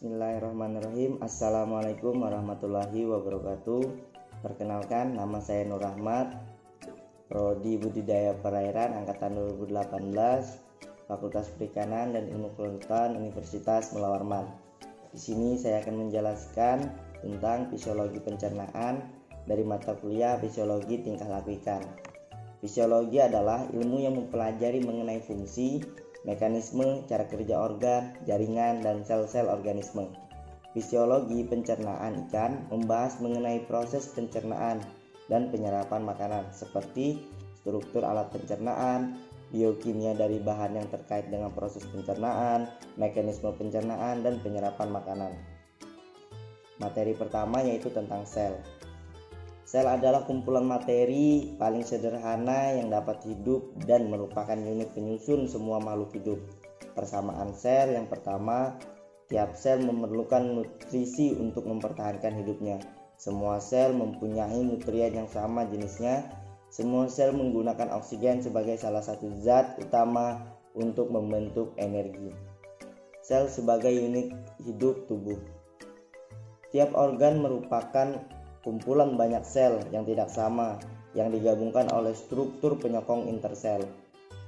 Bismillahirrahmanirrahim. Assalamualaikum warahmatullahi wabarakatuh. Perkenalkan, nama saya Nur Rahmat, Prodi Budidaya Perairan angkatan 2018, Fakultas Perikanan dan Ilmu Kelautan Universitas Mula Warman. Di sini saya akan menjelaskan tentang fisiologi pencernaan dari mata kuliah Fisiologi Tingkah Laku Ikan. Fisiologi adalah ilmu yang mempelajari mengenai fungsi, mekanisme, cara kerja organ, jaringan, dan sel-sel organisme. Fisiologi pencernaan ikan membahas mengenai proses pencernaan dan penyerapan makanan seperti struktur alat pencernaan, biokimia dari bahan yang terkait dengan proses pencernaan, mekanisme pencernaan, dan penyerapan makanan. Materi pertama yaitu tentang sel. Sel adalah kumpulan materi paling sederhana yang dapat hidup dan merupakan unit penyusun semua makhluk hidup. Persamaan sel yang pertama, tiap sel memerlukan nutrisi untuk mempertahankan hidupnya. Semua sel mempunyai nutrien yang sama jenisnya. Semua sel menggunakan oksigen sebagai salah satu zat utama untuk membentuk energi. Sel sebagai unit hidup tubuh. Tiap organ merupakan kumpulan banyak sel yang tidak sama yang digabungkan oleh struktur penyokong intersel.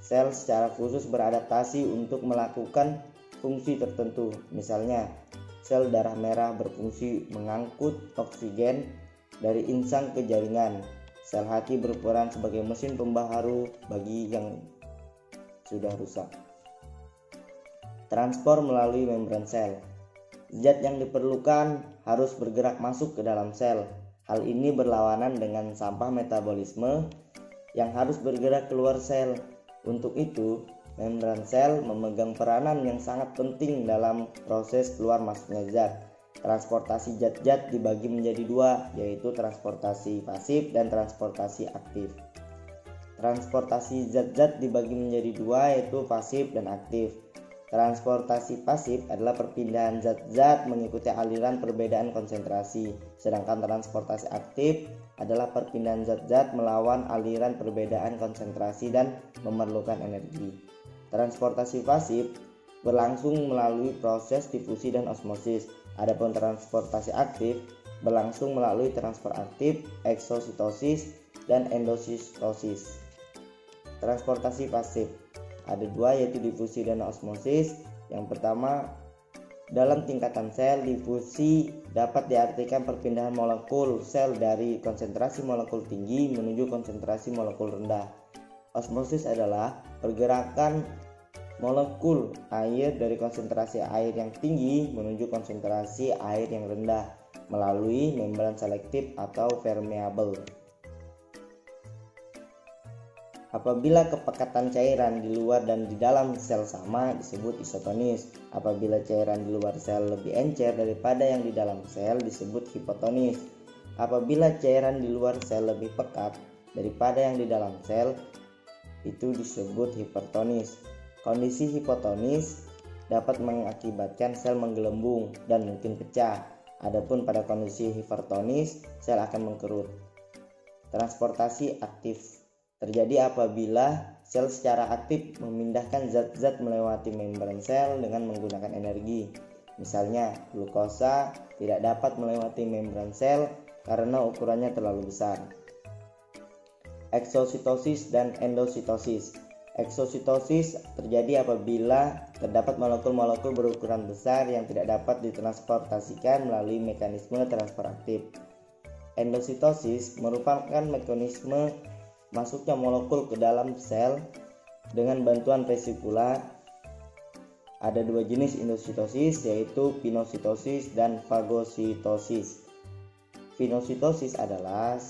Sel secara khusus beradaptasi untuk melakukan fungsi tertentu. Misalnya, sel darah merah berfungsi mengangkut oksigen dari insang ke jaringan. Sel hati berperan sebagai mesin pembaharu bagi yang sudah rusak. Transport melalui membran sel. Zat yang diperlukan harus bergerak masuk ke dalam sel. Hal ini berlawanan dengan sampah metabolisme yang harus bergerak keluar sel. Untuk itu, membran sel memegang peranan yang sangat penting dalam proses keluar masuknya zat. Transportasi zat-zat dibagi menjadi dua, yaitu transportasi pasif dan transportasi aktif. Transportasi zat-zat dibagi menjadi dua, yaitu pasif dan aktif. Transportasi pasif adalah perpindahan zat-zat mengikuti aliran perbedaan konsentrasi, sedangkan transportasi aktif adalah perpindahan zat-zat melawan aliran perbedaan konsentrasi dan memerlukan energi. Transportasi pasif berlangsung melalui proses difusi dan osmosis, adapun transportasi aktif berlangsung melalui transfer aktif, eksositosis, dan endositosis. Transportasi pasif ada dua, yaitu difusi dan osmosis. Yang pertama, dalam tingkatan sel, difusi dapat diartikan perpindahan molekul sel dari konsentrasi molekul tinggi menuju konsentrasi molekul rendah. Osmosis adalah pergerakan molekul air dari konsentrasi air yang tinggi menuju konsentrasi air yang rendah melalui membran selektif atau permeabel. Apabila kepekatan cairan di luar dan di dalam sel sama disebut isotonis. Apabila cairan di luar sel lebih encer daripada yang di dalam sel disebut hipotonis. Apabila cairan di luar sel lebih pekat daripada yang di dalam sel itu disebut hipertonis. Kondisi hipotonis dapat mengakibatkan sel menggelembung dan mungkin pecah. Adapun pada kondisi hipertonis, sel akan mengkerut. Transportasi aktif terjadi apabila sel secara aktif memindahkan zat-zat melewati membran sel dengan menggunakan energi. Misalnya, glukosa tidak dapat melewati membran sel karena ukurannya terlalu besar. Eksositosis dan endositosis. Eksositosis terjadi apabila terdapat molekul-molekul berukuran besar yang tidak dapat ditransportasikan melalui mekanisme transfer aktif. Endositosis merupakan mekanisme masuknya molekul ke dalam sel dengan bantuan vesikula. Ada dua jenis endositosis, yaitu pinositosis dan fagositosis. Pinositosis adalah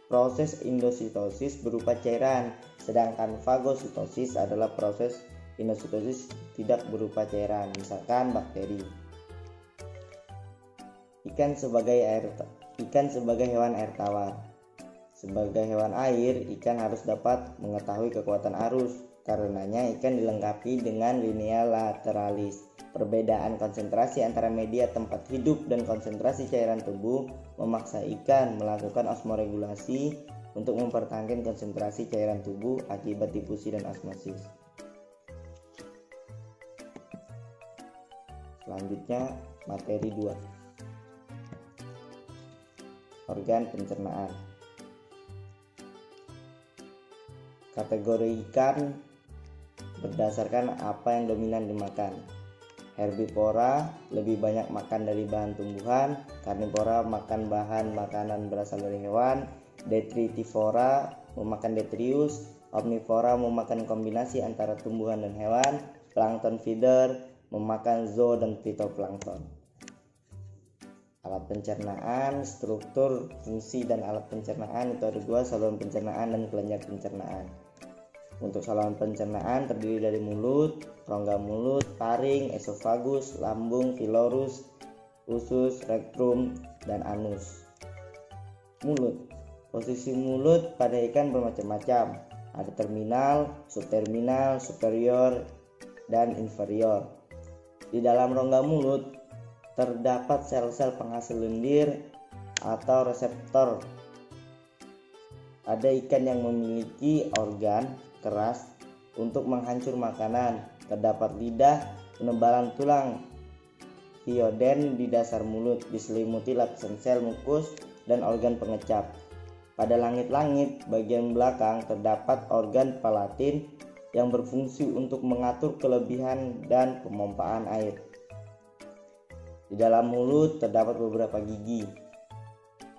proses endositosis berupa cairan, sedangkan fagositosis adalah proses pinositosis tidak berupa cairan, misalkan bakteri. Ikan sebagai hewan air tawar. Sebagai hewan air, ikan harus dapat mengetahui kekuatan arus. Karenanya ikan dilengkapi dengan linea lateralis. Perbedaan konsentrasi antara media tempat hidup dan konsentrasi cairan tubuh memaksa ikan melakukan osmoregulasi untuk mempertahankan konsentrasi cairan tubuh akibat difusi dan osmosis. Selanjutnya, materi 2. Organ pencernaan. Kategori ikan berdasarkan apa yang dominan dimakan. Herbivora lebih banyak makan dari bahan tumbuhan, karnivora makan bahan makanan berasal dari hewan, detritivora memakan detritus, omnivora memakan kombinasi antara tumbuhan dan hewan, plankton feeder memakan zoo dan fitoplankton. Alat pencernaan, struktur, fungsi dan alat pencernaan itu ada dua, saluran pencernaan dan kelenjar pencernaan. Untuk saluran pencernaan terdiri dari mulut, rongga mulut, faring, esofagus, lambung, pylorus, usus, rektum, dan anus. Mulut. Posisi mulut pada ikan bermacam-macam. Ada terminal, subterminal, superior, dan inferior. Di dalam rongga mulut terdapat sel-sel penghasil lendir atau reseptor. Ada ikan yang memiliki organ keras untuk menghancur makanan. Terdapat lidah, penebalan tulang, hyoden di dasar mulut, diselimuti lapisan sel mukus dan organ pengecap. Pada langit-langit bagian belakang terdapat organ palatin yang berfungsi untuk mengatur kelebihan dan pemompaan air. Di dalam mulut terdapat beberapa gigi.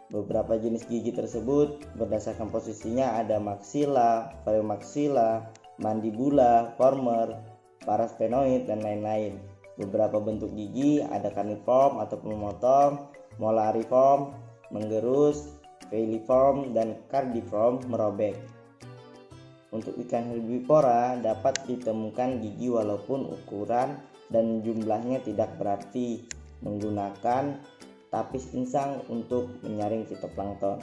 Beberapa jenis gigi tersebut berdasarkan posisinya ada maksila, premaksila, mandibula, former, parasphenoid, dan lain-lain. Beberapa bentuk gigi ada carniform atau memotong, molariform, menggerus, filiform, dan cardiform merobek. Untuk ikan herbivora dapat ditemukan gigi walaupun ukuran dan jumlahnya tidak berarti, menggunakan tapis insang untuk menyaring fitoplankton.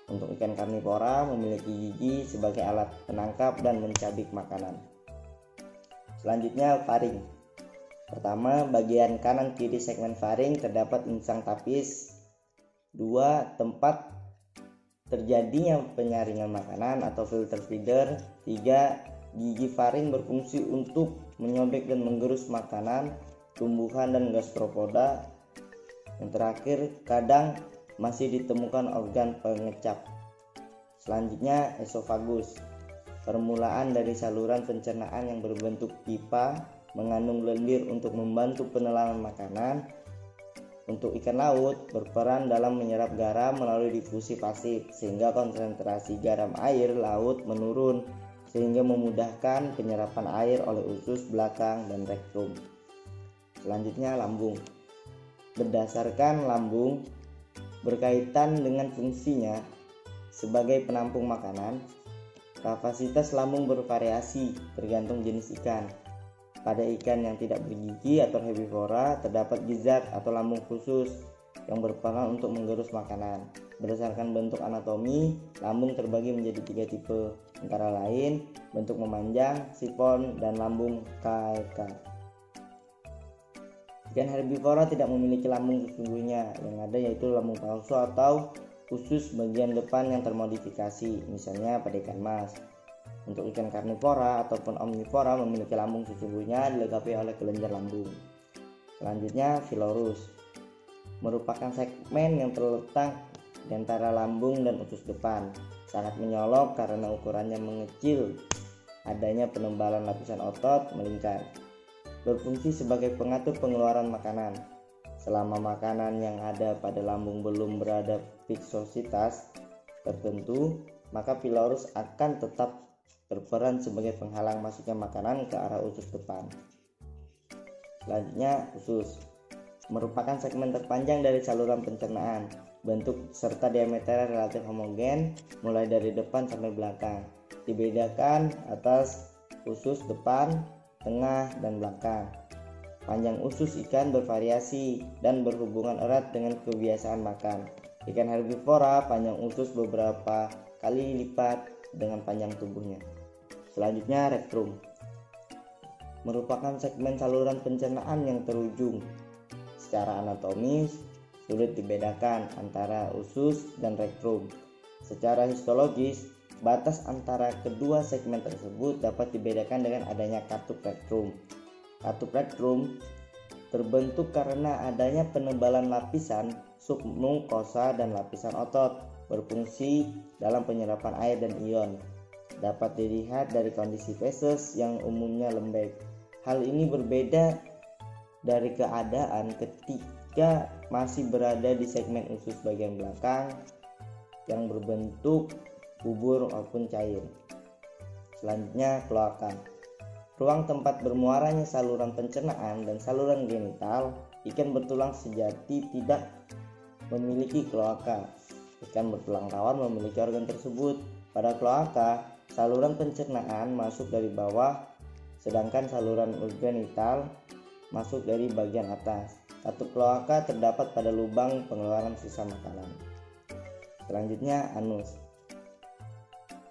Untuk ikan karnivora memiliki gigi sebagai alat penangkap dan mencabik makanan. Selanjutnya, faring. Pertama, bagian kanan kiri segmen faring terdapat insang tapis. 2. Tempat terjadinya penyaringan makanan atau filter feeder. 3. Gigi faring berfungsi untuk menyobek dan menggerus makanan, tumbuhan, dan gastropoda. Yang terakhir, kadang masih ditemukan organ pengecap. Selanjutnya, esofagus. Permulaan dari saluran pencernaan yang berbentuk pipa mengandung lendir untuk membantu penelanan makanan. Untuk ikan laut, berperan dalam menyerap garam melalui difusi pasif sehingga konsentrasi garam air laut menurun sehingga memudahkan penyerapan air oleh usus belakang dan rektum. Selanjutnya, lambung. Berdasarkan lambung berkaitan dengan fungsinya sebagai penampung makanan, kapasitas lambung bervariasi tergantung jenis ikan. Pada ikan yang tidak bergigi atau herbivora terdapat gizzard atau lambung khusus yang berperan untuk menggerus makanan. Berdasarkan bentuk anatomi, lambung terbagi menjadi 3 tipe, antara lain bentuk memanjang, sifon, dan lambung KK. Ikan herbivora tidak memiliki lambung sesungguhnya, yang ada yaitu lambung palsu atau usus bagian depan yang termodifikasi, misalnya pada ikan mas. Untuk ikan karnivora ataupun omnivora memiliki lambung sesungguhnya dilengkapi oleh kelenjar lambung. Selanjutnya, pylorus merupakan segmen yang terletak di antara lambung dan usus depan. Sangat menyolok karena ukurannya mengecil, adanya penebalan lapisan otot melingkar. Berfungsi sebagai pengatur pengeluaran makanan. Selama makanan yang ada pada lambung belum berada viscositas tertentu, maka pylorus akan tetap berperan sebagai penghalang masuknya makanan ke arah usus depan. Selanjutnya, usus merupakan segmen terpanjang dari saluran pencernaan. Bentuk serta diameter relatif homogen mulai dari depan sampai belakang. Dibedakan atas usus depan, tengah, dan belakang. Panjang usus ikan bervariasi dan berhubungan erat dengan kebiasaan makan. Ikan herbivora panjang usus beberapa kali lipat dengan panjang tubuhnya. Selanjutnya, rektrum merupakan segmen saluran pencernaan yang terujung. Secara anatomis sulit dibedakan antara usus dan rektrum. Secara histologis, batas antara kedua segmen tersebut dapat dibedakan dengan adanya katup rektrum. Katup rektrum terbentuk karena adanya penebalan lapisan submukosa dan lapisan otot berfungsi dalam penyerapan air dan ion. Dapat dilihat dari kondisi feses yang umumnya lembek. Hal ini berbeda dari keadaan ketika masih berada di segmen usus bagian belakang yang berbentuk bubur maupun cair. Selanjutnya, kloaka. Ruang tempat bermuaranya saluran pencernaan dan saluran genital. Ikan bertulang sejati tidak memiliki kloaka. Ikan bertulang tawar memiliki organ tersebut. Pada kloaka, saluran pencernaan masuk dari bawah, sedangkan saluran genital masuk dari bagian atas. Katup kloaka terdapat pada lubang pengeluaran sisa makanan. Selanjutnya, anus.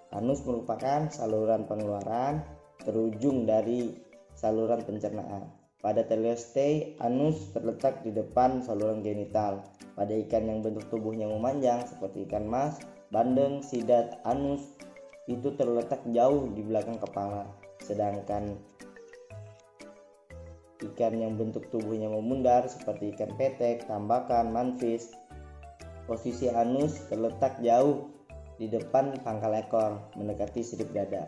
Anus merupakan saluran pengeluaran terujung dari saluran pencernaan. Pada teleostei, anus terletak di depan saluran genital. Pada ikan yang bentuk tubuhnya memanjang seperti ikan mas, bandeng, sidat, anus itu terletak jauh di belakang kepala. Sedangkan ikan yang bentuk tubuhnya memundar seperti ikan petek, tambakan, manfish, posisi anus terletak jauh di depan pangkal ekor mendekati sirip dada.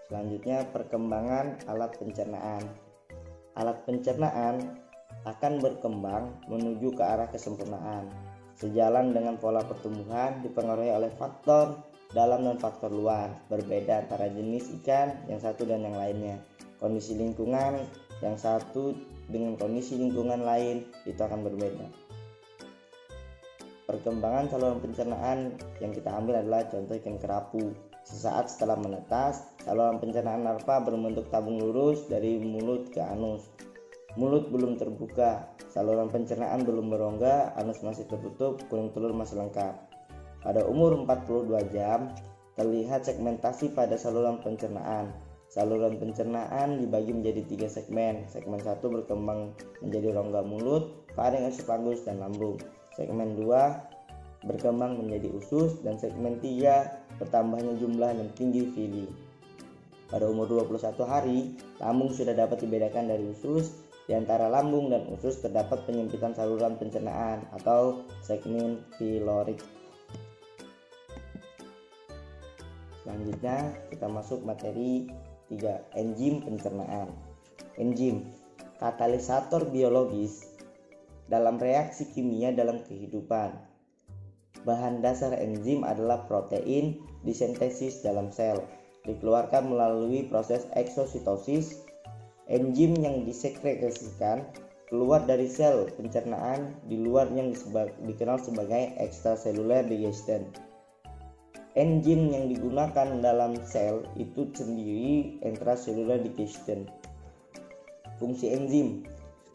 Selanjutnya, perkembangan alat pencernaan. Alat pencernaan akan berkembang menuju ke arah kesempurnaan. Sejalan dengan pola pertumbuhan dipengaruhi oleh faktor dalam dan faktor luar. Berbeda antara jenis ikan yang satu dan yang lainnya. Kondisi lingkungan yang satu dengan kondisi lingkungan lain itu akan berbeda. Perkembangan saluran pencernaan yang kita ambil adalah contoh ikan kerapu. Sesaat setelah menetas, saluran pencernaan larva berbentuk tabung lurus dari mulut ke anus. Mulut belum terbuka, saluran pencernaan belum berongga, anus masih tertutup, kuning telur masih lengkap. Pada umur 42 jam, terlihat segmentasi pada saluran pencernaan. Saluran pencernaan dibagi menjadi 3 segmen. Segmen 1 berkembang menjadi rongga mulut, faring, esophagus, dan lambung. Segmen 2 berkembang menjadi usus, dan segmen 3 bertambahnya jumlah dan tinggi villi. Pada umur 21 hari, lambung sudah dapat dibedakan dari usus. Di antara lambung dan usus terdapat penyempitan saluran pencernaan atau segmen pilorik. Selanjutnya kita masuk materi 3. Enzim pencernaan. Enzim, katalisator biologis dalam reaksi kimia dalam kehidupan. Bahan dasar enzim adalah protein disintesis dalam sel, dikeluarkan melalui proses eksositosis. Enzim yang disekresikan keluar dari sel pencernaan di luar yang dikenal sebagai extracellular digestion. Enzim yang digunakan dalam sel itu sendiri intracellular digestion. Fungsi enzim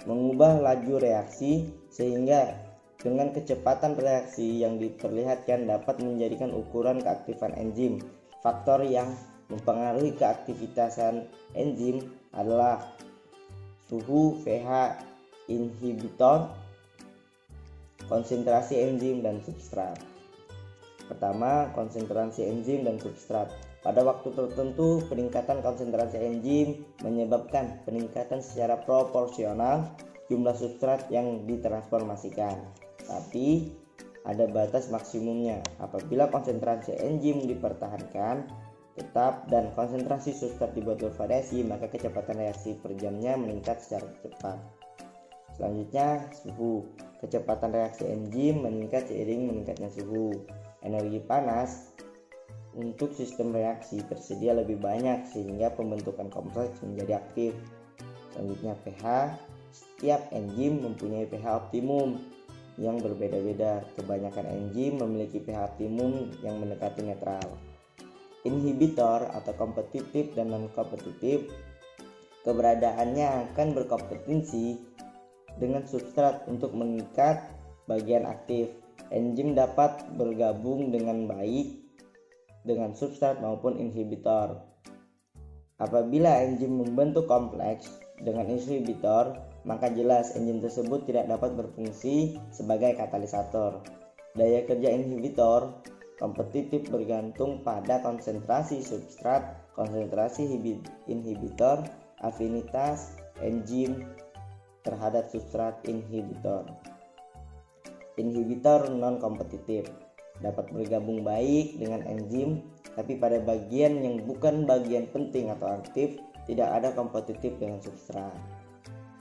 mengubah laju reaksi sehingga dengan kecepatan reaksi yang diperlihatkan dapat menjadikan ukuran keaktifan enzim. Faktor yang mempengaruhi keaktifitasan enzim adalah suhu, pH inhibitor, konsentrasi enzim, dan substrat. Pertama, konsentrasi enzim dan substrat. Pada waktu tertentu, peningkatan konsentrasi enzim menyebabkan peningkatan secara proporsional jumlah substrat yang ditransformasikan. Tapi ada batas maksimumnya. Apabila konsentrasi enzim dipertahankan tetap dan konsentrasi substrat dibuat bervariasi, maka kecepatan reaksi per jamnya meningkat secara cepat. Selanjutnya, suhu. Kecepatan reaksi enzim meningkat seiring meningkatnya suhu. Energi panas untuk sistem reaksi tersedia lebih banyak sehingga pembentukan kompleks menjadi aktif. Selanjutnya pH. Setiap enzim mempunyai pH optimum yang berbeda-beda. Kebanyakan enzim memiliki pH optimum yang mendekati netral. Inhibitor atau kompetitif dan non-kompetitif, keberadaannya akan berkompetensi dengan substrat untuk mengikat bagian aktif. Enzim dapat bergabung dengan baik dengan substrat maupun inhibitor. Apabila enzim membentuk kompleks dengan inhibitor, maka jelas enzim tersebut tidak dapat berfungsi sebagai katalisator. Daya kerja inhibitor kompetitif bergantung pada konsentrasi substrat, konsentrasi inhibitor, afinitas enzim terhadap substrat inhibitor. Inhibitor non-kompetitif dapat bergabung baik dengan enzim, tapi pada bagian yang bukan bagian penting atau aktif tidak ada kompetitif dengan substrat.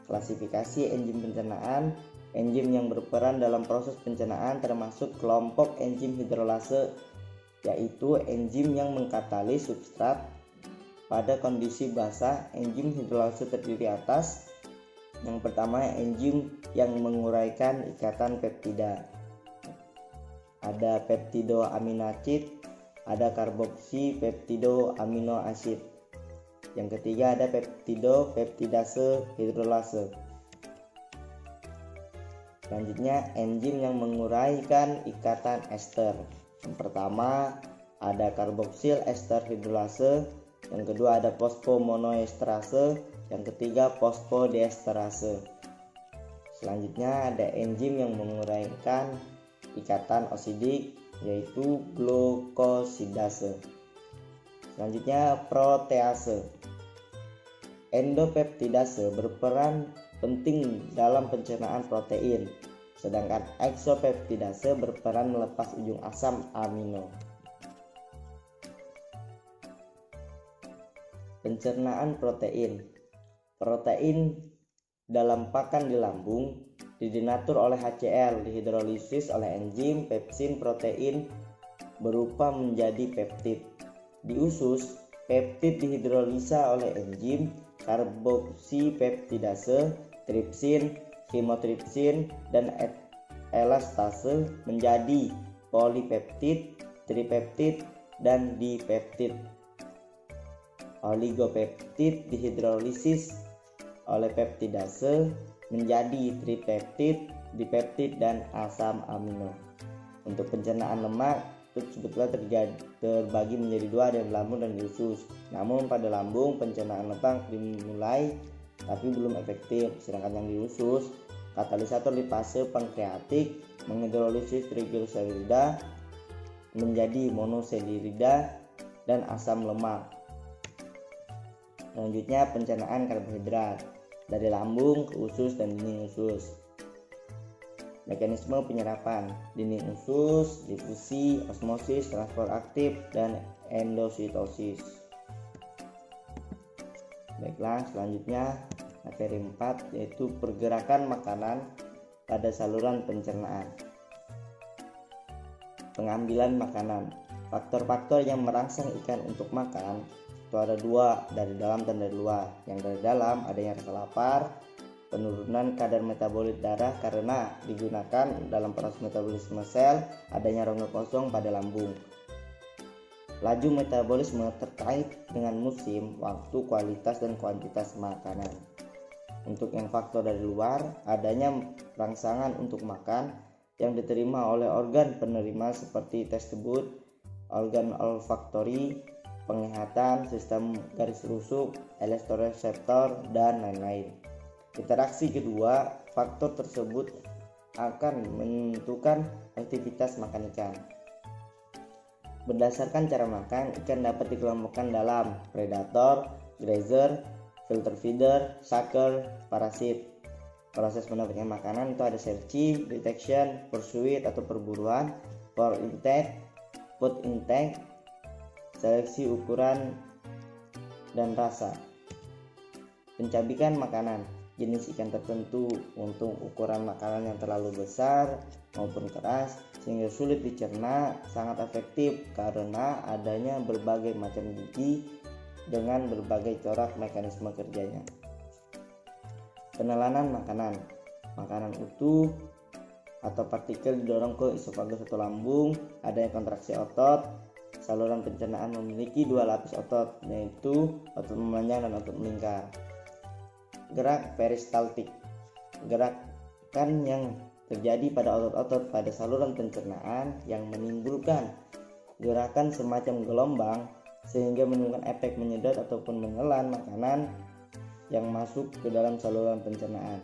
Klasifikasi enzim pencernaan. Enzim yang berperan dalam proses pencernaan termasuk kelompok enzim hidrolase, yaitu enzim yang mengkatalis substrat. Pada kondisi basah, enzim hidrolase terdiri atas: yang pertama, enzim yang menguraikan ikatan peptida. Ada peptidoaminacid, ada karboksi peptidoaminoasid. Yang ketiga ada peptidase hidrolase. Selanjutnya enzim yang menguraikan ikatan ester. Yang pertama ada karboksil ester hidrolase, yang kedua ada fosfomonoesterase, yang ketiga fosfodiesterase. Selanjutnya ada enzim yang menguraikan ikatan osidik, yaitu glukosidase. Selanjutnya protease. Endopeptidase berperan penting dalam pencernaan protein, sedangkan eksopeptidase berperan melepas ujung asam amino. Pencernaan protein. Protein dalam pakan di lambung didenatur oleh HCl, dihidrolisis oleh enzim pepsin protein berupa menjadi peptid. Di usus, peptid dihidrolisa oleh enzim karboksipeptidase, tripsin, chymotrypsin, dan elastase menjadi polipeptid, tripeptid, dan dipeptid. Oligopeptid dihidrolisis oleh peptidase menjadi tripeptid, dipeptid, dan asam amino. Untuk pencernaan lemak itu sebetulnya terbagi menjadi dua, ada di lambung dan di usus. Namun pada lambung pencernaan lemak dimulai tapi belum efektif, sedangkan yang di usus katalisator lipase pankreatik menghidrolisis trigliserida menjadi monosakarida dan asam lemak. Selanjutnya pencernaan karbohidrat dari lambung ke usus dan dinding usus. Mekanisme penyerapan: dinding usus, difusi, osmosis, transport aktif, dan endositosis. Baiklah, selanjutnya materi 4 yaitu pergerakan makanan pada saluran pencernaan. Pengambilan makanan. Faktor-faktor yang merangsang ikan untuk makan itu ada dua, dari dalam dan dari luar. Yang dari dalam adanya rasa lapar, penurunan kadar metabolit darah karena digunakan dalam proses metabolisme sel, adanya rongga kosong pada lambung. Laju metabolisme terkait dengan musim, waktu, kualitas, dan kuantitas makanan. Untuk yang faktor dari luar, adanya rangsangan untuk makan yang diterima oleh organ penerima seperti tersebut, organ olfaktori, penglihatan, sistem garis rusuk, elektroreseptor, dan lain-lain. Interaksi kedua, faktor tersebut akan menentukan aktivitas makan ikan. Berdasarkan cara makan, ikan dapat dikelompokkan dalam predator, grazer, filter feeder, sucker, parasit. Proses mendapatkan makanan itu ada searching, detection, pursuit atau perburuan, food intake, seleksi ukuran dan rasa. Pencabikan makanan. Jenis ikan tertentu untuk ukuran makanan yang terlalu besar maupun keras sehingga sulit dicerna, sangat efektif karena adanya berbagai macam gigi dengan berbagai corak mekanisme kerjanya. Penelanan makanan. Makanan utuh atau partikel didorong ke esofagus atau lambung, adanya kontraksi otot. Saluran pencernaan memiliki dua lapis otot, yaitu otot memanjang dan otot melingkar. Gerak peristaltik. Gerakan yang terjadi pada otot-otot pada saluran pencernaan yang menimbulkan gerakan semacam gelombang sehingga menimbulkan efek menyedot ataupun menelan makanan yang masuk ke dalam saluran pencernaan.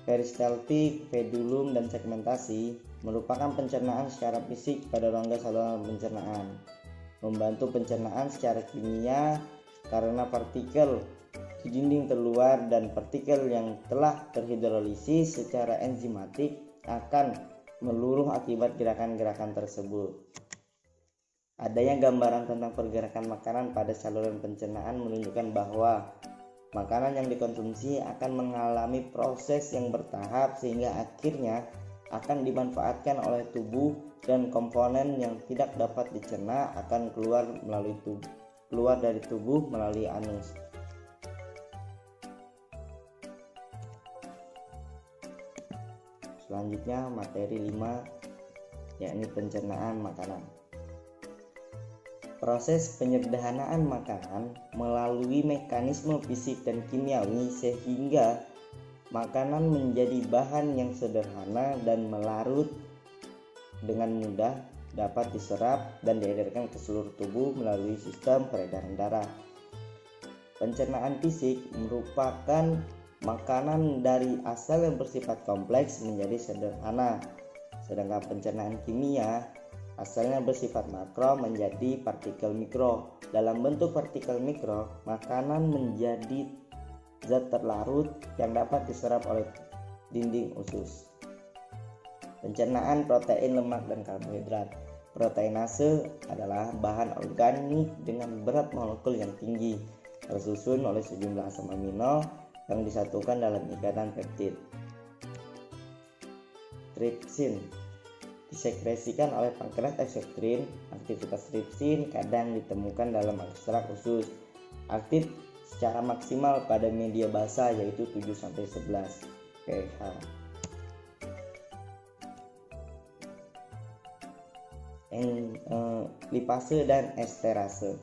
Peristaltik, pedulum, dan segmentasi merupakan pencernaan secara fisik pada rongga saluran pencernaan, membantu pencernaan secara kimia karena partikel di dinding terluar dan partikel yang telah terhidrolisis secara enzimatik akan meluruh akibat gerakan-gerakan tersebut. Adanya gambaran tentang pergerakan makanan pada saluran pencernaan menunjukkan bahwa makanan yang dikonsumsi akan mengalami proses yang bertahap sehingga akhirnya akan dimanfaatkan oleh tubuh dan komponen yang tidak dapat dicerna akan keluar dari tubuh melalui anus. Selanjutnya materi 5 yakni pencernaan makanan. Proses penyederhanaan makanan melalui mekanisme fisik dan kimiawi sehingga makanan menjadi bahan yang sederhana dan melarut dengan mudah dapat diserap dan diedarkan ke seluruh tubuh melalui sistem peredaran darah. Pencernaan fisik merupakan makanan dari asal yang bersifat kompleks menjadi sederhana, sedangkan pencernaan kimia asalnya bersifat makro menjadi partikel mikro. Dalam bentuk partikel mikro, makanan menjadi zat terlarut yang dapat diserap oleh dinding usus. Pencernaan protein, lemak, dan karbohidrat. Proteinase adalah bahan organik dengan berat molekul yang tinggi, tersusun oleh sejumlah asam amino yang disatukan dalam ikatan peptid. Tripsin disekresikan oleh pankreas eksoktrin. Aktivitas tripsin kadang ditemukan dalam ekstrak usus. Aktif secara maksimal pada media basah yaitu 7-11 pH. Lipase dan esterase.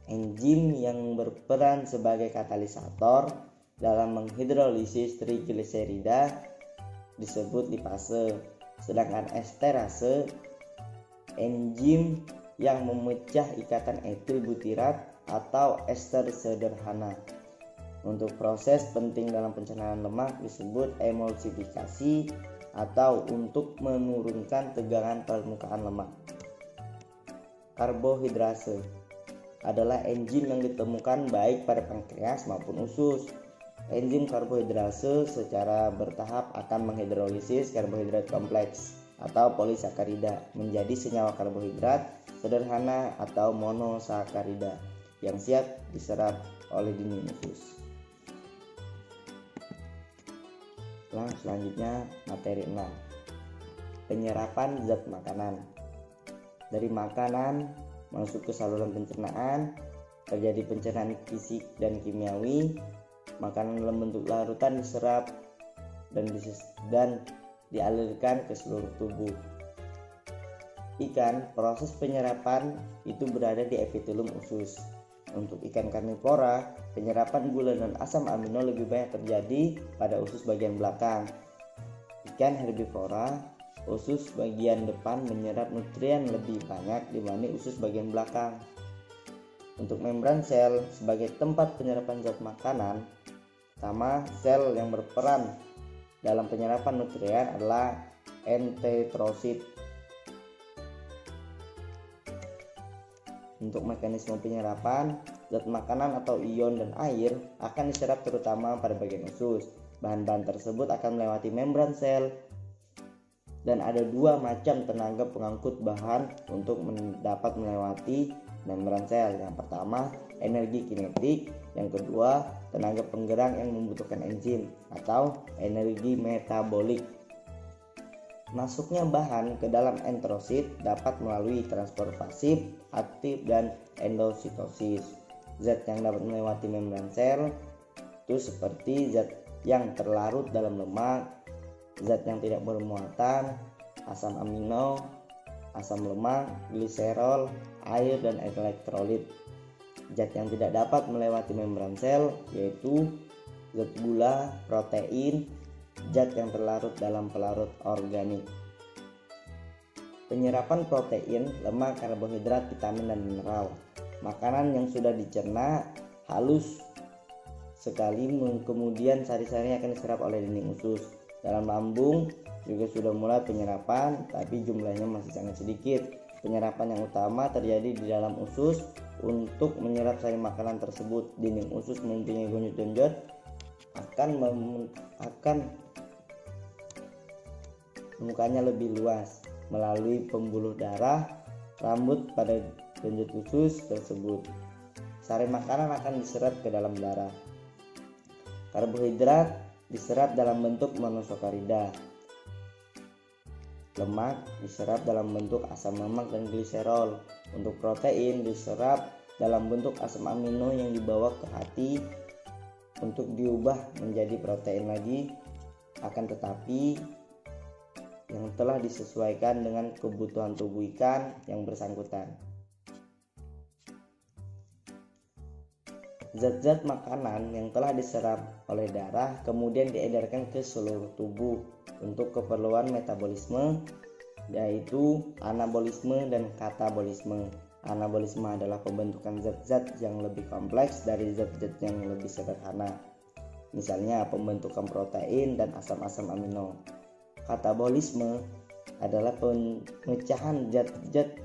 Enzim yang berperan sebagai katalisator dalam menghidrolisis trigliserida disebut lipase. Sedangkan esterase enzim yang memecah ikatan etil butirat atau ester sederhana. Untuk proses penting dalam pencernaan lemak disebut emulsifikasi atau untuk menurunkan tegangan permukaan lemak. Karbohidrase adalah enzim yang ditemukan baik pada pankreas maupun usus. Enzim karbohidrase secara bertahap akan menghidrolisis karbohidrat kompleks atau polisakarida menjadi senyawa karbohidrat sederhana atau monosakarida yang siap diserap oleh dinding usus. Selanjutnya materi 6. Penyerapan zat makanan. Dari makanan masuk ke saluran pencernaan, terjadi pencernaan fisik dan kimiawi. Makanan dalam bentuk larutan diserap dan dialirkan ke seluruh tubuh. Ikan, proses penyerapan itu berada di epitelum usus. Untuk ikan karnivora, penyerapan gula dan asam amino lebih banyak terjadi pada usus bagian belakang. Ikan herbivora, usus bagian depan menyerap nutrien lebih banyak dibanding usus bagian belakang. Untuk membran sel sebagai tempat penyerapan zat makanan, pertama, sel yang berperan dalam penyerapan nutrien adalah enterosit. Untuk mekanisme penyerapan, zat makanan atau ion dan air akan diserap terutama pada bagian usus. Bahan-bahan tersebut akan melewati membran sel dan ada dua macam tenaga pengangkut bahan untuk dapat melewati membran sel. Yang pertama, energi kinetik, yang kedua, tenaga penggerak yang membutuhkan enzim atau energi metabolik. Masuknya bahan ke dalam enterosit dapat melalui transport pasif, aktif, dan endositosis. Zat yang dapat melewati membran sel itu seperti zat yang terlarut dalam lemak, zat yang tidak bermuatan, asam amino, asam lemak, gliserol, air, dan elektrolit. Zat yang tidak dapat melewati membran sel yaitu zat gula, protein, zat yang terlarut dalam pelarut organik. Penyerapan protein, lemak, karbohidrat, vitamin, dan mineral. Makanan yang sudah dicerna halus sekali kemudian sari-sarinya akan diserap oleh dinding usus. Dalam lambung juga sudah mulai penyerapan, tapi jumlahnya masih sangat sedikit. Penyerapan yang utama terjadi di dalam usus. Untuk menyerap sari makanan tersebut, dinding usus mempunyai gonjot-gonjot akan mukanya lebih luas melalui pembuluh darah rambut pada genjot usus tersebut. Sari makanan akan diserap ke dalam darah. Karbohidrat diserap dalam bentuk monosakarida. Lemak diserap dalam bentuk asam lemak dan gliserol. Untuk protein diserap dalam bentuk asam amino yang dibawa ke hati untuk diubah menjadi protein lagi, akan tetapi yang telah disesuaikan dengan kebutuhan tubuh ikan yang bersangkutan. Zat-zat makanan yang telah diserap oleh darah kemudian diedarkan ke seluruh tubuh untuk keperluan metabolisme, yaitu anabolisme dan katabolisme. Anabolisme adalah pembentukan zat-zat yang lebih kompleks dari zat-zat yang lebih sederhana, misalnya pembentukan protein dan asam-asam amino. Katabolisme adalah pemecahan zat-zat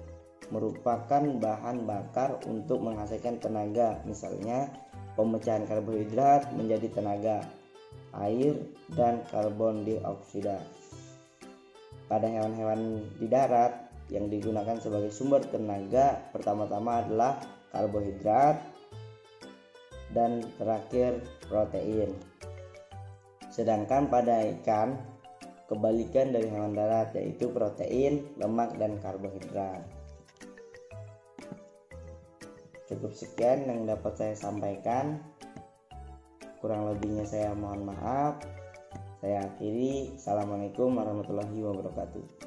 merupakan bahan bakar untuk menghasilkan tenaga, misalnya pemecahan karbohidrat menjadi tenaga, air, dan karbon dioksida. Pada hewan-hewan di darat yang digunakan sebagai sumber tenaga pertama-tama adalah karbohidrat dan terakhir protein. Sedangkan pada ikan kebalikan dari hewan darat, yaitu protein, lemak, dan karbohidrat. Cukup sekian yang dapat saya sampaikan. Kurang lebihnya saya mohon maaf. Saya akhiri. Assalamualaikum warahmatullahi wabarakatuh.